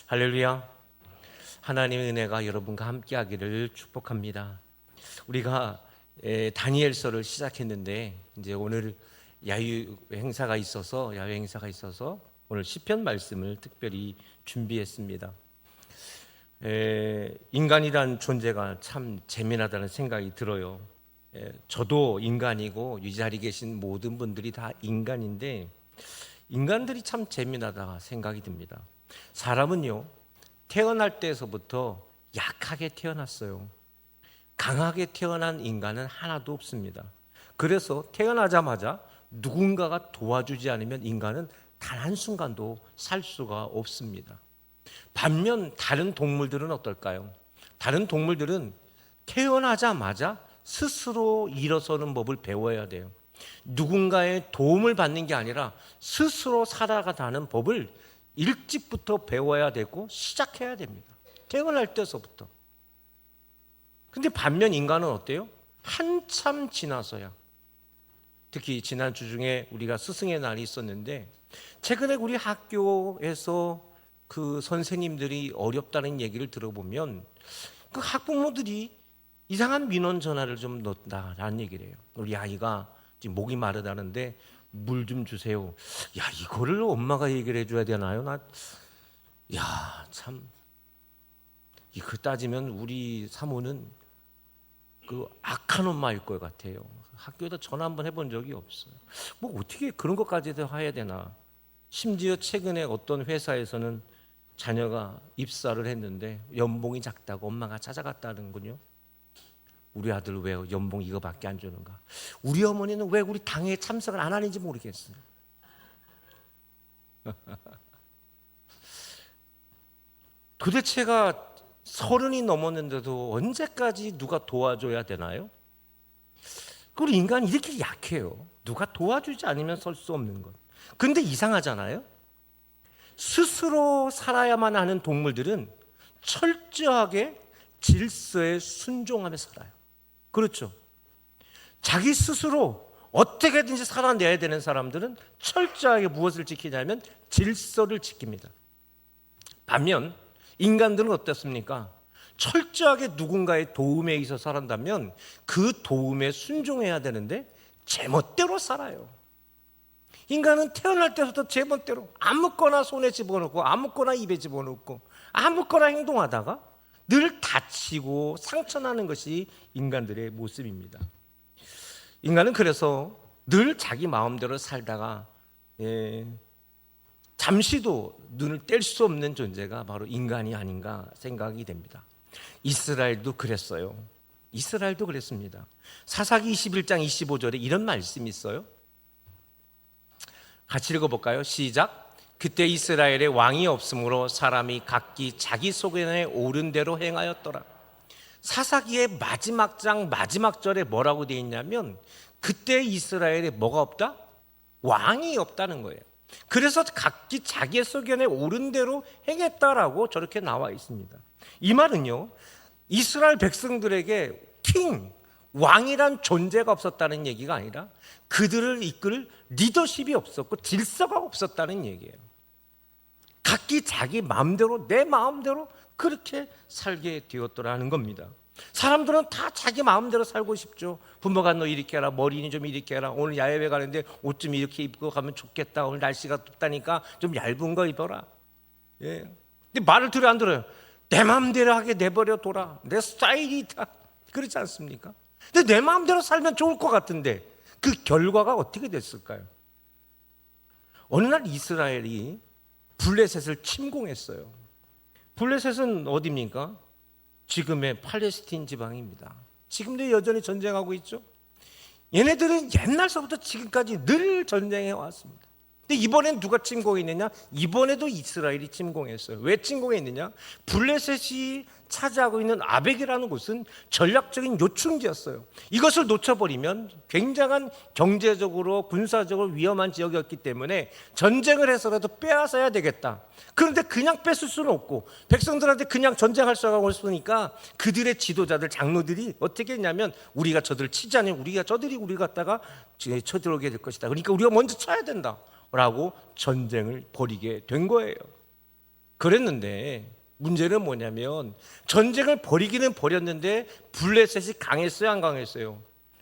할렐루야. 하나님의 은혜가 여러분과 함께하기를 축복합니다. 우리가 다니엘서를 시작했는데 이제 오늘 야외 행사가 있어서 오늘 시편 말씀을 특별히 준비했습니다. 인간이란 존재가 참 재미나다는 생각이 들어요. 저도 인간이고 이 자리에 계신 모든 분들이 다 인간인데 인간들이 참 재미나다 생각이 듭니다. 사람은요, 태어날 때에서부터 약하게 태어났어요. 강하게 태어난 인간은 하나도 없습니다. 그래서 태어나자마자 누군가가 도와주지 않으면 인간은 단 한순간도 살 수가 없습니다. 반면 다른 동물들은 어떨까요? 다른 동물들은 태어나자마자 스스로 일어서는 법을 배워야 돼요. 누군가의 도움을 받는 게 아니라 스스로 살아가는 법을 일찍부터 배워야 되고 시작해야 됩니다. 태어날 때서부터. 근데 반면 인간은 어때요? 한참 지나서야. 특히 지난주 중에 우리가 스승의 날이 있었는데 최근에 우리 학교에서 그 선생님들이 어렵다는 얘기를 들어보면 그 학부모들이 이상한 민원 전화를 좀 넣었다라는 얘기를 해요. 우리 아이가 지금 목이 마르다는데 물 좀 주세요. 야, 이거를 엄마가 얘기를 해줘야 되나요? 참. 이거 따지면 우리 사모는 그 악한 엄마일 것 같아요. 학교에다 전화 한번 해본 적이 없어요. 뭐 어떻게 그런 것까지 해야 되나. 심지어 최근에 어떤 회사에서는 자녀가 입사를 했는데 연봉이 작다고 엄마가 찾아갔다는군요. 우리 아들 왜 연봉 이거밖에 안 주는가? 우리 어머니는 왜 우리 당회에 참석을 안 하는지 모르겠어요. 도대체가 30이 넘었는데도 언제까지 누가 도와줘야 되나요? 그리고 인간이 이렇게 약해요. 누가 도와주지 않으면 설 수 없는 것. 근데 이상하잖아요. 스스로 살아야만 하는 동물들은 철저하게 질서에 순종하며 살아요. 그렇죠. 자기 스스로 어떻게든지 살아내야 되는 사람들은 철저하게 무엇을 지키냐면 질서를 지킵니다. 반면 인간들은 어떻습니까? 철저하게 누군가의 도움에 의해서 살아간다면 그 도움에 순종해야 되는데 제멋대로 살아요. 인간은 태어날 때부터 제멋대로 아무거나 손에 집어넣고 아무거나 입에 집어넣고 아무거나 행동하다가 늘 다치고 상처나는 것이 인간들의 모습입니다. 인간은 그래서 늘 자기 마음대로 살다가 잠시도 눈을 뗄 수 없는 존재가 바로 인간이 아닌가 생각이 됩니다. 이스라엘도 그랬어요. 이스라엘도 그랬습니다. 사사기 21장 25절에 이런 말씀이 있어요. 같이 읽어볼까요? 시작. 그때 이스라엘에 왕이 없으므로 사람이 각기 자기 소견에 옳은 대로 행하였더라. 사사기의 마지막 장 마지막 절에 뭐라고 되어 있냐면 그때 이스라엘에 뭐가 없다? 왕이 없다는 거예요. 그래서 각기 자기의 소견에 옳은 대로 행했다라고 저렇게 나와 있습니다. 이 말은요, 이스라엘 백성들에게 왕이란 존재가 없었다는 얘기가 아니라 그들을 이끌 리더십이 없었고 질서가 없었다는 얘기예요. 각기 자기 마음대로 내 마음대로 그렇게 살게 되었더라는 겁니다. 사람들은 다 자기 마음대로 살고 싶죠. 부모가 너 이렇게 해라, 머리는 좀 이렇게 해라, 오늘 야외 가는데 옷 좀 이렇게 입고 가면 좋겠다, 오늘 날씨가 덥다니까 좀 얇은 거 입어라. 근데 말을 들어 안 들어요. 내 마음대로 하게 내버려 둬라, 내 스타일이다, 그렇지 않습니까? 근데 내 마음대로 살면 좋을 것 같은데 그 결과가 어떻게 됐을까요? 어느 날 이스라엘이 블레셋을 침공했어요. 블레셋은 어디입니까? 지금의 팔레스틴 지방입니다. 지금도 여전히 전쟁하고 있죠. 얘네들은 옛날서부터 지금까지 늘 전쟁해 왔습니다. 근데 이번엔 누가 침공했느냐? 이번에도 이스라엘이 침공했어요. 왜 침공했느냐? 블레셋이 차지하고 있는 아벡이라는 곳은 전략적인 요충지였어요. 이것을 놓쳐버리면 굉장한 경제적으로 군사적으로 위험한 지역이었기 때문에 전쟁을 해서라도 빼앗아야 되겠다. 그런데 그냥 뺏을 수는 없고 백성들한테 그냥 전쟁할 수가 없으니까 그들의 지도자들 장로들이 어떻게 했냐면 우리가 저들을 치지 않으면 저들이 우리 갖다가 쳐들어오게 될 것이다. 그러니까 우리가 먼저 쳐야 된다 라고 전쟁을 벌이게 된 거예요. 그랬는데 문제는 뭐냐면 전쟁을 벌이기는 벌였는데 블레셋이 강했어요, 안 강했어요?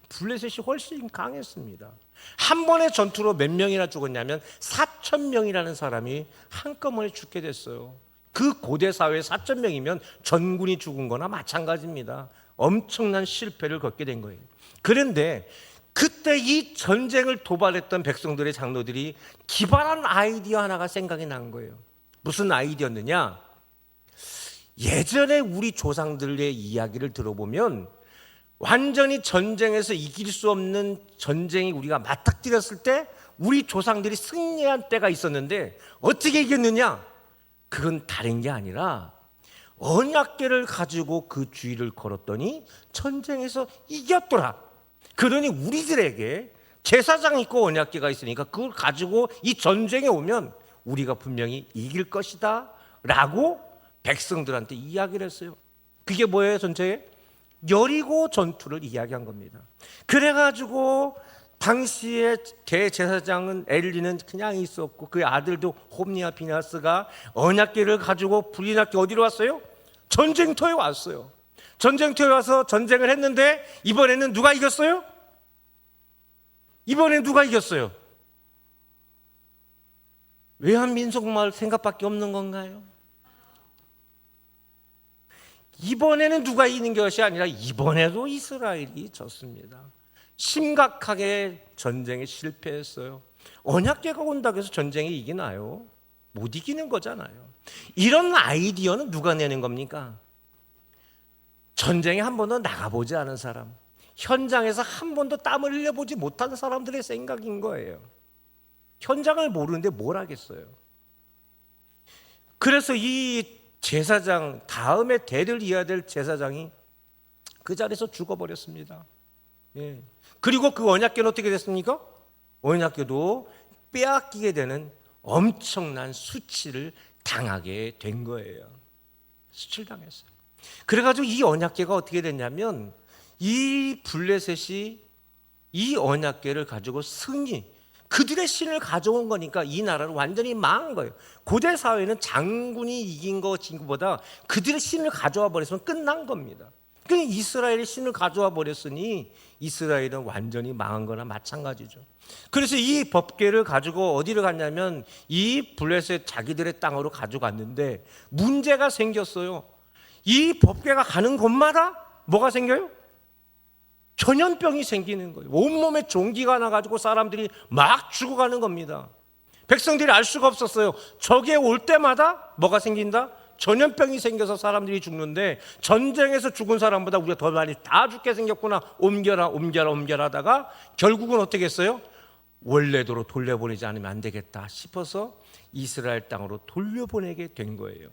블레셋이 훨씬 강했습니다. 한 번의 전투로 몇 명이나 죽었냐면 4천 명이라는 사람이 한꺼번에 죽게 됐어요. 그 고대 사회에 4천 명이면 전군이 죽은 거나 마찬가지입니다. 엄청난 실패를 겪게 된 거예요. 그런데 그때 이 전쟁을 도발했던 백성들의 장로들이 기발한 아이디어 하나가 생각이 난 거예요. 무슨 아이디어였느냐? 예전에 우리 조상들의 이야기를 들어보면 완전히 전쟁에서 이길 수 없는 전쟁이 우리가 맞닥뜨렸을 때 우리 조상들이 승리한 때가 있었는데 어떻게 이겼느냐? 그건 다른 게 아니라 언약궤를 가지고 그 주위를 걸었더니 전쟁에서 이겼더라. 그러니 우리들에게 제사장 있고 언약궤가 있으니까 그걸 가지고 이 전쟁에 오면 우리가 분명히 이길 것이다 라고 백성들한테 이야기를 했어요. 그게 뭐예요? 전체에 여리고 전투를 이야기한 겁니다. 그래가지고 당시에 대제사장은 엘리는 그냥 있었고 그 아들도 홈니와 비나스가 언약궤를 가지고 불리나께 어디로 왔어요? 전쟁터에 왔어요. 전쟁터에 와서 전쟁을 했는데 이번에는 누가 이겼어요? 이번에 누가 이겼어요? 외환민속마을 생각밖에 없는 건가요? 이번에는 누가 이기는 것이 아니라 이번에도 이스라엘이 졌습니다. 심각하게 전쟁에 실패했어요. 언약궤가 온다고 해서 전쟁에 이기나요? 못 이기는 거잖아요. 이런 아이디어는 누가 내는 겁니까? 전쟁에 한 번도 나가보지 않은 사람, 현장에서 한 번도 땀을 흘려보지 못한 사람들의 생각인 거예요. 현장을 모르는데 뭘 하겠어요? 그래서 이 제사장, 다음에 대를 이어야 될 제사장이 그 자리에서 죽어버렸습니다. 예. 그리고 그 언약궤는 어떻게 됐습니까? 언약궤도 빼앗기게 되는 엄청난 수치를 당하게 된 거예요. 수치당했어요. 그래가지고 이 언약궤가 어떻게 됐냐면 이 블레셋이 이 언약궤를 가지고 그들의 신을 가져온 거니까 이 나라를 완전히 망한 거예요. 고대 사회는 장군이 이긴 것보다 그들의 신을 가져와 버렸으면 끝난 겁니다. 그러니까 이스라엘의 신을 가져와 버렸으니 이스라엘은 완전히 망한 거나 마찬가지죠. 그래서 이 법궤를 가지고 어디를 갔냐면 이 블레셋 자기들의 땅으로 가져갔는데 문제가 생겼어요. 이 법궤가 가는 곳마다 뭐가 생겨요? 전염병이 생기는 거예요. 온몸에 종기가 나가지고 사람들이 막 죽어가는 겁니다. 백성들이 알 수가 없었어요. 저게 올 때마다 뭐가 생긴다? 전염병이 생겨서 사람들이 죽는데 전쟁에서 죽은 사람보다 우리가 더 많이 다 죽게 생겼구나. 옮겨라 하다가 결국은 어떻게 했어요? 원래대로 돌려보내지 않으면 안 되겠다 싶어서 이스라엘 땅으로 돌려보내게 된 거예요.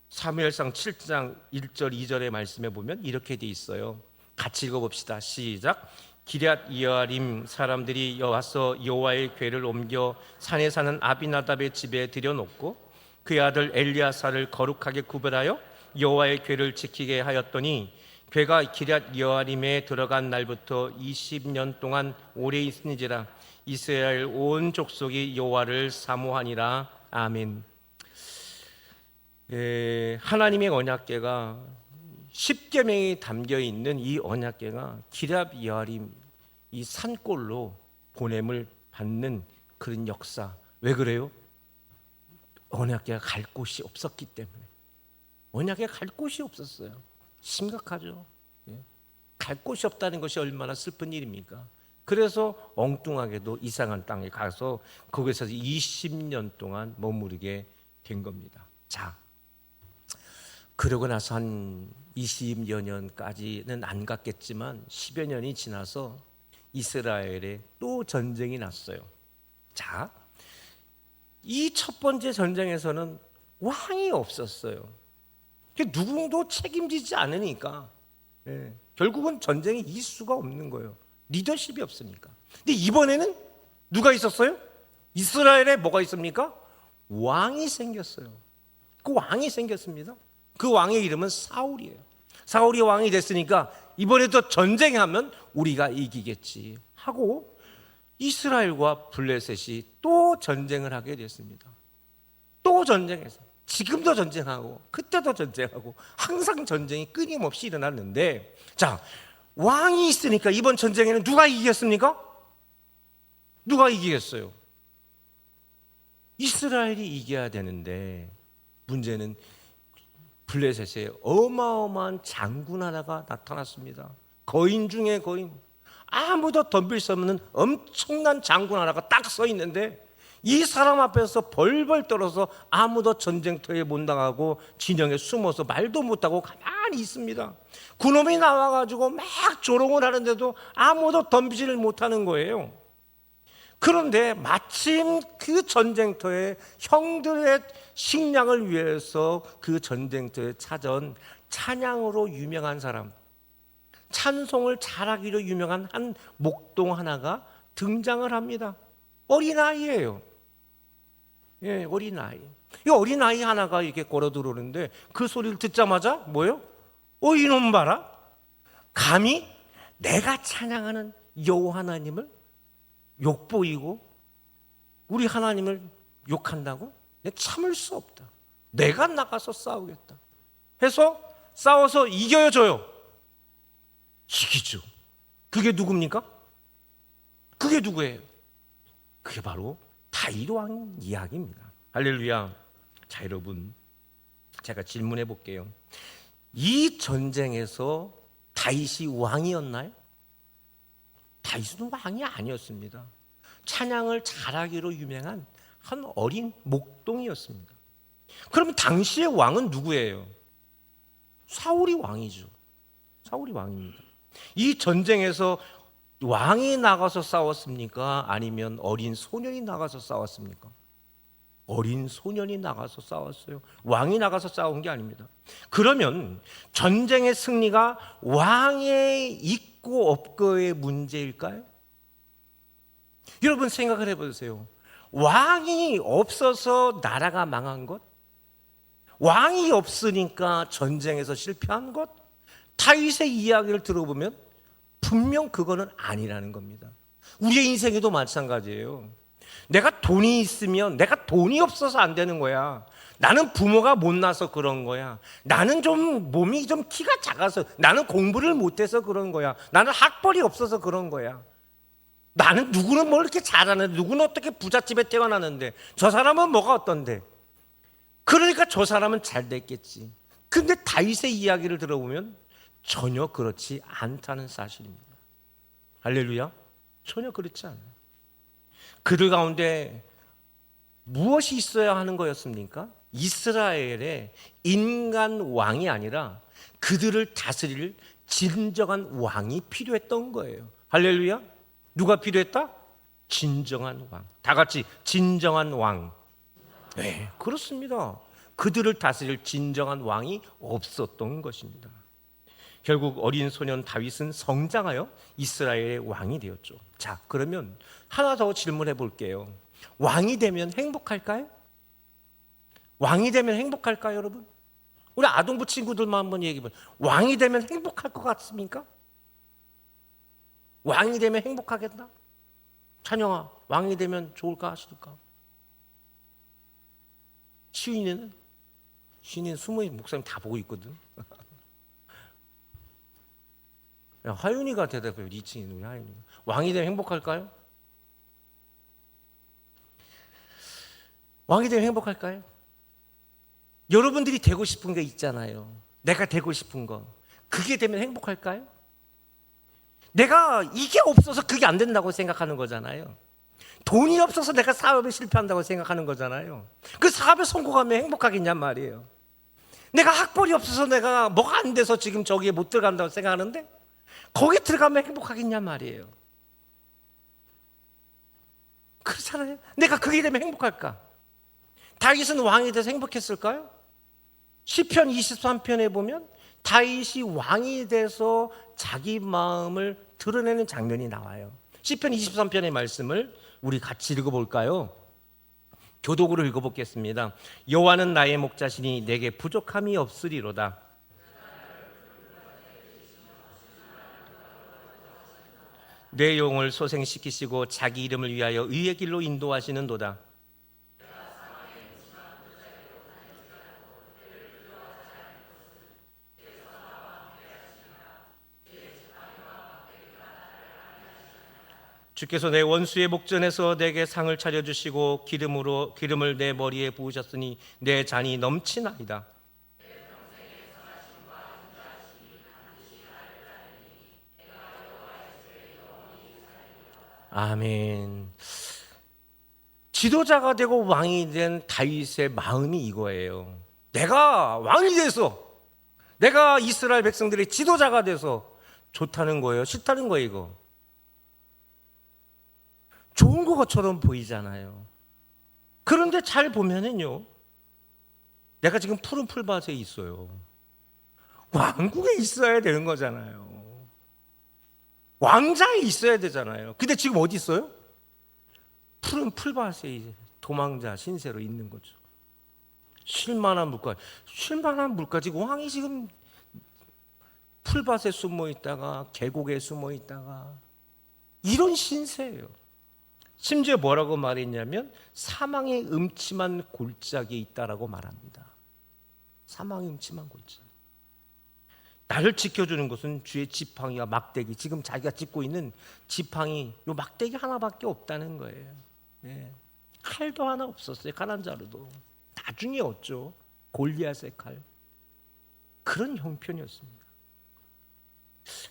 사무엘상 7장 1절 2절의 말씀에 보면 이렇게 돼 있어요. 같이 읽어봅시다. 시작. 기럇 여아림 사람들이 와서 여호와의 궤를 옮겨 산에 사는 아비나답의 집에 들여놓고 그의 아들 엘리야사를 거룩하게 구별하여 여호와의 궤를 지키게 하였더니 궤가 기럇 여아림에 들어간 날부터 20년 동안 오래 있으니지라. 이스라엘 온 족속이 여호와를 사모하니라. 아멘. 하나님의 언약궤가 10계명이 담겨 있는 이 언약궤가 기럇 여아림 이 산골로 보냄을 받는 그런 역사. 왜 그래요? 언약궤가 갈 곳이 없었기 때문에. 언약궤가 갈 곳이 없었어요. 심각하죠. 갈 곳이 없다는 것이 얼마나 슬픈 일입니까? 그래서 엉뚱하게도 이상한 땅에 가서 거기서 20년 동안 머무르게 된 겁니다. 자, 그러고 나서 한 20여 년까지는 안 갔겠지만 10여 년이 지나서 이스라엘에 또 전쟁이 났어요. 자, 이 첫 번째 전쟁에서는 왕이 없었어요. 누구도 책임지지 않으니까 결국은 전쟁이 이길 수가 없는 거예요. 리더십이 없으니까. 근데 이번에는 누가 있었어요? 이스라엘에 뭐가 있습니까? 왕이 생겼어요. 그 왕이 생겼습니다. 그 왕의 이름은 사울이에요. 사울이 왕이 됐으니까 이번에도 전쟁하면 우리가 이기겠지 하고 이스라엘과 블레셋이 또 전쟁을 하게 됐습니다. 또 전쟁했어요. 지금도 전쟁하고 그때도 전쟁하고 항상 전쟁이 끊임없이 일어났는데, 자, 왕이 있으니까 이번 전쟁에는 누가 이기겠습니까? 누가 이기겠어요? 이스라엘이 이겨야 되는데, 문제는 블레셋에 어마어마한 장군 하나가 나타났습니다. 거인 중에 거인, 아무도 덤빌 수 없는 엄청난 장군 하나가 딱 서 있는데, 이 사람 앞에서 벌벌 떨어서 아무도 전쟁터에 못 나가고 진영에 숨어서 말도 못하고 가만히 있습니다. 그놈이 나와가지고 막 조롱을 하는데도 아무도 덤비지를 못하는 거예요. 그런데 마침 그 전쟁터에 형들의 식량을 위해서 그 전쟁터에 찾아온 찬양으로 유명한 사람, 찬송을 잘하기로 유명한 한 목동 하나가 등장을 합니다. 어린아이예요. 예, 어린아이. 이 어린아이 하나가 이렇게 걸어 들어오는데, 그 소리를 듣자마자 뭐예요? 이놈 봐라. 감히 내가 찬양하는 여호와 하나님을 욕보이고 우리 하나님을 욕한다고? 내가 참을 수 없다. 내가 나가서 싸우겠다 해서 싸워서 이겨요, 져요? 이기죠. 그게 누굽니까? 그게 누구예요? 그게 바로 다윗 왕 이야기입니다. 할렐루야. 자, 여러분, 제가 질문해 볼게요. 이 전쟁에서 다윗이 왕이었나요? 다윗은 왕이 아니었습니다. 찬양을 잘하기로 유명한 한 어린 목동이었습니다. 그러면 당시의 왕은 누구예요? 사울이 왕이죠. 사울이 왕입니다. 이 전쟁에서 왕이 나가서 싸웠습니까? 아니면 어린 소년이 나가서 싸웠습니까? 어린 소년이 나가서 싸웠어요. 왕이 나가서 싸운 게 아닙니다. 그러면 전쟁의 승리가 왕의 있고 없고의 문제일까요? 여러분 생각을 해보세요. 왕이 없어서 나라가 망한 것? 왕이 없으니까 전쟁에서 실패한 것? 다윗의 이야기를 들어보면 분명 그거는 아니라는 겁니다. 우리의 인생에도 마찬가지예요. 내가 돈이 있으면 내가 돈이 없어서 안 되는 거야. 나는 부모가 못나서 그런 거야. 나는 좀 몸이 좀 키가 작아서, 나는 공부를 못해서 그런 거야. 나는 학벌이 없어서 그런 거야. 나는 누구는 뭘 이렇게 잘하는데, 누구는 어떻게 부잣집에 태어나는데, 저 사람은 뭐가 어떤데. 그러니까 저 사람은 잘 됐겠지. 근데 다윗의 이야기를 들어보면 전혀 그렇지 않다는 사실입니다. 할렐루야. 전혀 그렇지 않아요. 그들 가운데 무엇이 있어야 하는 거였습니까? 이스라엘의 인간 왕이 아니라 그들을 다스릴 진정한 왕이 필요했던 거예요. 할렐루야. 누가 필요했다? 진정한 왕. 다 같이 진정한 왕. 네, 그렇습니다. 그들을 다스릴 진정한 왕이 없었던 것입니다. 결국 어린 소년 다윗은 성장하여 이스라엘의 왕이 되었죠. 자, 그러면 하나 더 질문해 볼게요. 왕이 되면 행복할까요? 왕이 되면 행복할까요, 여러분? 우리 아동부 친구들만 한번 얘기해 보세요. 왕이 되면 행복할 것 같습니까? 왕이 되면 행복하겠다? 찬영아, 왕이 되면 좋을까 싫을까? 시윤이는 숨은 목사님 다 보고 있거든. 야, 하윤이가 대답해요. 리칭이 우리 하윤이. 왕이 되면 행복할까요? 왕이 되면 행복할까요? 여러분들이 되고 싶은 게 있잖아요. 내가 되고 싶은 거. 그게 되면 행복할까요? 내가 이게 없어서 그게 안 된다고 생각하는 거잖아요. 돈이 없어서 내가 사업에 실패한다고 생각하는 거잖아요. 그 사업에 성공하면 행복하겠냔 말이에요. 내가 학벌이 없어서 내가 뭐가 안 돼서 지금 저기에 못 들어간다고 생각하는데 거기 들어가면 행복하겠냔 말이에요. 그렇잖아요. 내가 그게 되면 행복할까? 다윗은 왕이 돼서 행복했을까요? 시편 23편에 보면 다윗이 왕이 돼서 자기 마음을 드러내는 장면이 나와요. 시편 23편의 말씀을 우리 같이 읽어볼까요? 교독으로 읽어보겠습니다. 여호와는 나의 목자시니 내게 부족함이 없으리로다. 내 영을 소생시키시고 자기 이름을 위하여 의의 길로 인도하시는도다. 주께서 내 원수의 목전에서 내게 상을 차려주시고 기름을 내 머리에 부으셨으니 내 잔이 넘치나이다. 아멘. 지도자가 되고 왕이 된 다윗의 마음이 이거예요. 내가 왕이 돼서, 내가 이스라엘 백성들의 지도자가 돼서 좋다는 거예요? 싫다는 거예요? 이거 좋은 것처럼 보이잖아요. 그런데 잘 보면은요, 내가 지금 푸른 풀밭에 있어요. 왕국에 있어야 되는 거잖아요. 왕자에 있어야 되잖아요. 근데 지금 어디 있어요? 푸른 풀밭에 이제 도망자 신세로 있는 거죠. 쉴만한 물가 지금 왕이 지금 풀밭에 숨어 있다가 계곡에 숨어 있다가 이런 신세예요. 심지어 뭐라고 말했냐면 사망의 음침한 골짜기에 있다라고 말합니다. 사망의 음침한 골짜기. 나를 지켜주는 것은 주의 지팡이와 막대기. 지금 자기가 짚고 있는 지팡이, 요 막대기 하나밖에 없다는 거예요. 네. 칼도 하나 없었어요. 가난 자루도. 나중에 얻죠. 골리앗의 칼. 그런 형편이었습니다.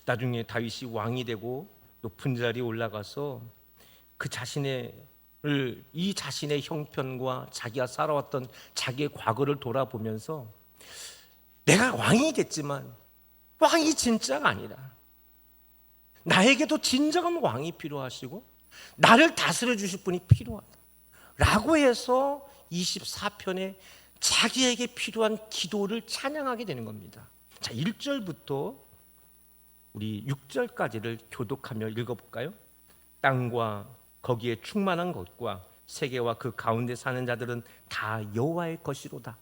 나중에 다윗이 왕이 되고 높은 자리에 올라가서 이 자신의 형편과 자기가 살아왔던 자기의 과거를 돌아보면서 내가 왕이 됐지만 왕이 진짜가 아니라 나에게도 진정한 왕이 필요하시고 나를 다스려 주실 분이 필요하다 라고 해서 24편에 자기에게 필요한 기도를 찬양하게 되는 겁니다. 자, 1절부터 우리 6절까지를 교독하며 읽어볼까요? 땅과 거기에 충만한 것과 세계와 그 가운데 사는 자들은 다 여호와의 것이로다.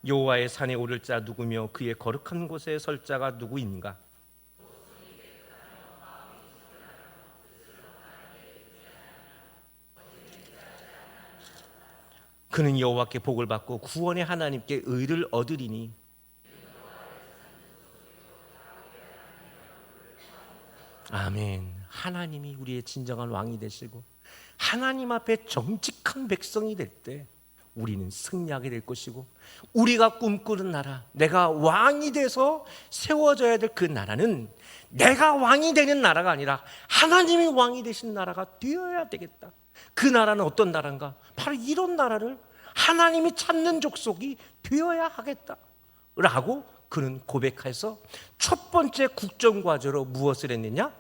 여호와의 산에 오를 자 누구며 그의 거룩한 곳에 설 자가 누구인가? 그는 여호와께 복을 받고 구원의 하나님께 의를 얻으리니 아멘. 하나님이 우리의 진정한 왕이 되시고 하나님 앞에 정직한 백성이 될 때 우리는 승리하게 될 것이고 우리가 꿈꾸는 나라, 내가 왕이 돼서 세워져야 될 그 나라는 내가 왕이 되는 나라가 아니라 하나님이 왕이 되신 나라가 되어야 되겠다. 그 나라는 어떤 나라인가? 바로 이런 나라를 하나님이 찾는 족속이 되어야 하겠다 라고 그는 고백해서 첫 번째 국정과제로 무엇을 했느냐?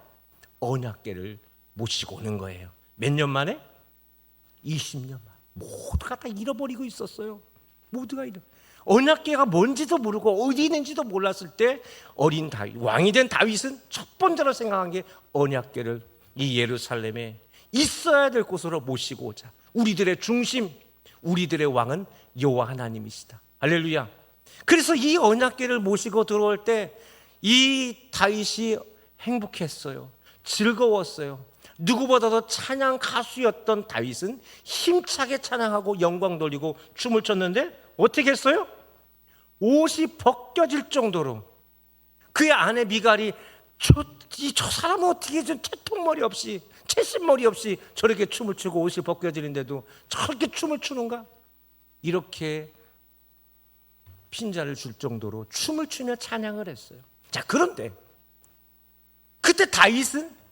언약궤를 모시고 오는 거예요. 몇 년 만에? 20년 만에. 모두가 다 잃어버리고 있었어요. 모두가 언약궤가 뭔지도 모르고 어디 있는지도 몰랐을 때 어린 다윗, 왕이 된 다윗은 첫 번째로 생각한 게 언약궤를 이 예루살렘에 있어야 될 곳으로 모시고 오자. 우리들의 중심, 우리들의 왕은 여호와 하나님이시다. 할렐루야. 그래서 이 언약궤를 모시고 들어올 때 이 다윗이 행복했어요. 즐거웠어요. 누구보다도 찬양 가수였던 다윗은 힘차게 찬양하고 영광 돌리고 춤을 췄는데 어떻게 했어요? 옷이 벗겨질 정도로 그의 아내 미갈이 저 사람은 어떻게 좀 채통머리 없이 채신머리 없이 저렇게 춤을 추고 옷이 벗겨지는데도 저렇게 춤을 추는가? 이렇게 핀자를 줄 정도로 춤을 추며 찬양을 했어요. 자, 그런데 그때 다윗은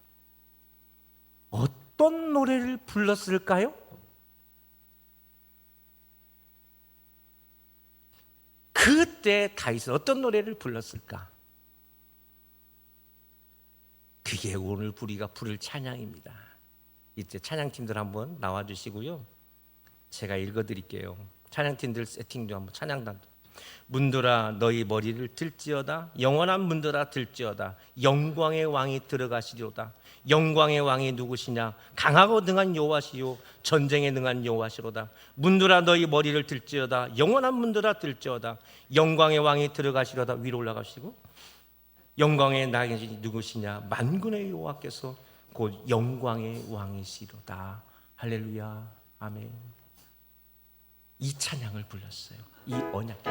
어떤 노래를 불렀을까요? 그때 다윗은 어떤 노래를 불렀을까? 그게 오늘 우리가 부를 찬양입니다. 이제 찬양팀들 한번 나와주시고요. 제가 읽어드릴게요. 찬양팀들 세팅도 한번 찬양단도. 문들아 너희 머리를 들지어다. 영원한 문들아 들지어다. 영광의 왕이 들어가시리로다. 영광의 왕이 누구시냐? 강하고 능한 여호와시요 전쟁에 능한 여호와시로다. 문들아 너희 머리를 들지어다. 영원한 문들아 들지어다. 영광의 왕이 들어가시리로다. 위로 올라가시고 영광의 나이 누구시냐? 만군의 여호와께서 곧 영광의 왕이시로다. 할렐루야. 아멘. 이 찬양을 불렀어요. 이 언약궤.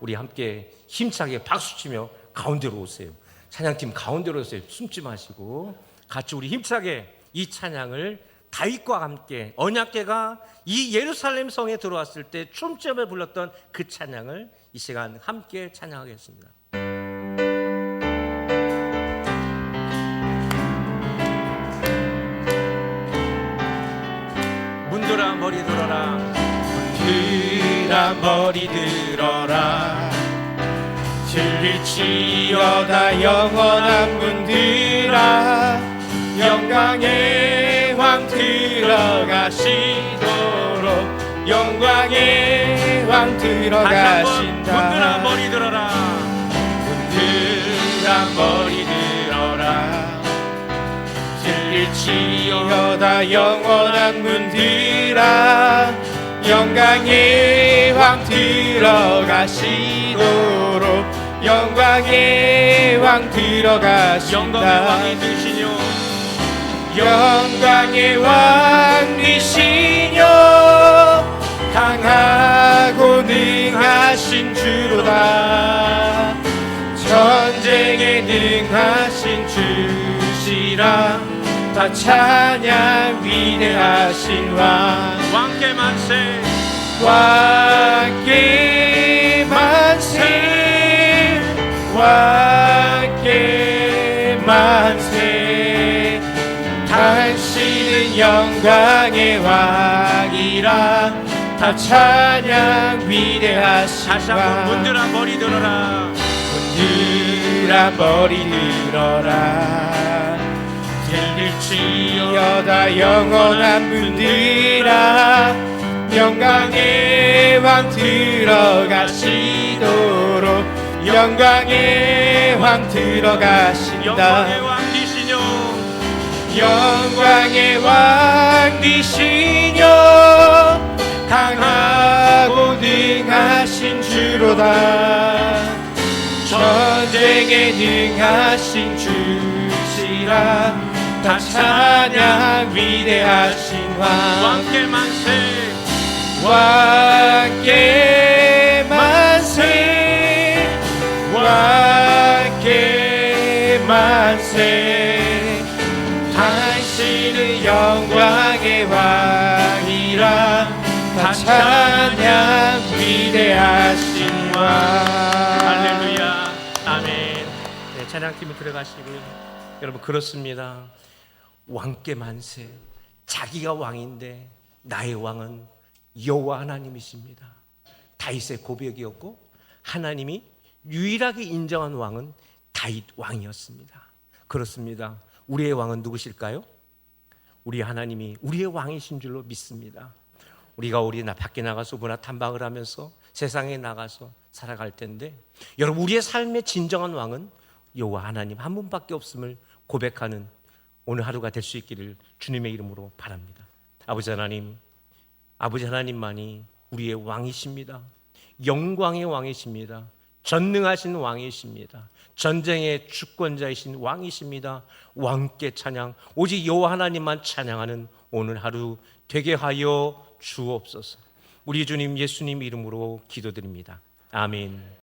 우리 함께 힘차게 박수치며 가운데로 오세요. 찬양팀 가운데로 오세요. 숨지 마시고 같이 우리 힘차게 이 찬양을 다윗과 함께 언약궤가 이 예루살렘 성에 들어왔을 때 춤추며 불렀던 그 찬양을 이 시간 함께 찬양하겠습니다. 문들아 머리 들어라, 문들아 머리 들어라, 들릴지어다 영원한 문들아, 영광의 왕 들어가시도록, 영광의 왕 들어가신다. 문들아 머리 들어라, 문들아 머리 들어라, 들릴지어다 영원한 문들아, 영광의 왕 들어가시도록, 영광의 왕 들어가신다. 영광의 왕이 되시뇨, 영광의 왕 되시뇨, 강하고 능하신 주로다. 전쟁에 능하신 주시라. 다 찬양 위대하신 왕. 왕께 만세, 왕께 만세, 왕께 만세. 당신은 영광의 왕이라. 다 찬양 위대하신 다시 한번 왕. 문들아 머리 들어라, 문들아 머리 들어라, 들릴지어다 영원한 문들아, 영광의 왕 들어가시도록, 영광의 왕 들어가신다. 영광의 왕 되시뇨, 영광의 왕 되시뇨, 강하고 능하신 주로다. 전쟁에 능하신 주시라. 다 찬양 위대하신 왕. 왕께 만세, 왕께 만세, 왕께 만세. 당신은 영광의 왕이라. 다 찬양 위대하신 왕. 할렐루야, 아멘. 네, 찬양팀이 들어가시고요. 여러분 그렇습니다. 왕께 만세. 자기가 왕인데 나의 왕은 여호와 하나님이십니다. 다윗의 고백이었고 하나님이 유일하게 인정한 왕은 다윗 왕이었습니다. 그렇습니다. 우리의 왕은 누구실까요? 우리 하나님이 우리의 왕이신 줄로 믿습니다. 우리가 밖에 나가서 문화 탐방을 하면서 세상에 나가서 살아갈 텐데, 여러분 우리의 삶의 진정한 왕은 여호와 하나님 한 분밖에 없음을 고백하는 오늘 하루가 될 수 있기를 주님의 이름으로 바랍니다. 아버지 하나님만이 우리의 왕이십니다. 영광의 왕이십니다. 전능하신 왕이십니다. 전쟁의 주권자이신 왕이십니다. 왕께 찬양, 오직 여호와 하나님만 찬양하는 오늘 하루 되게 하여 주옵소서. 우리 주님 예수님 이름으로 기도드립니다. 아멘.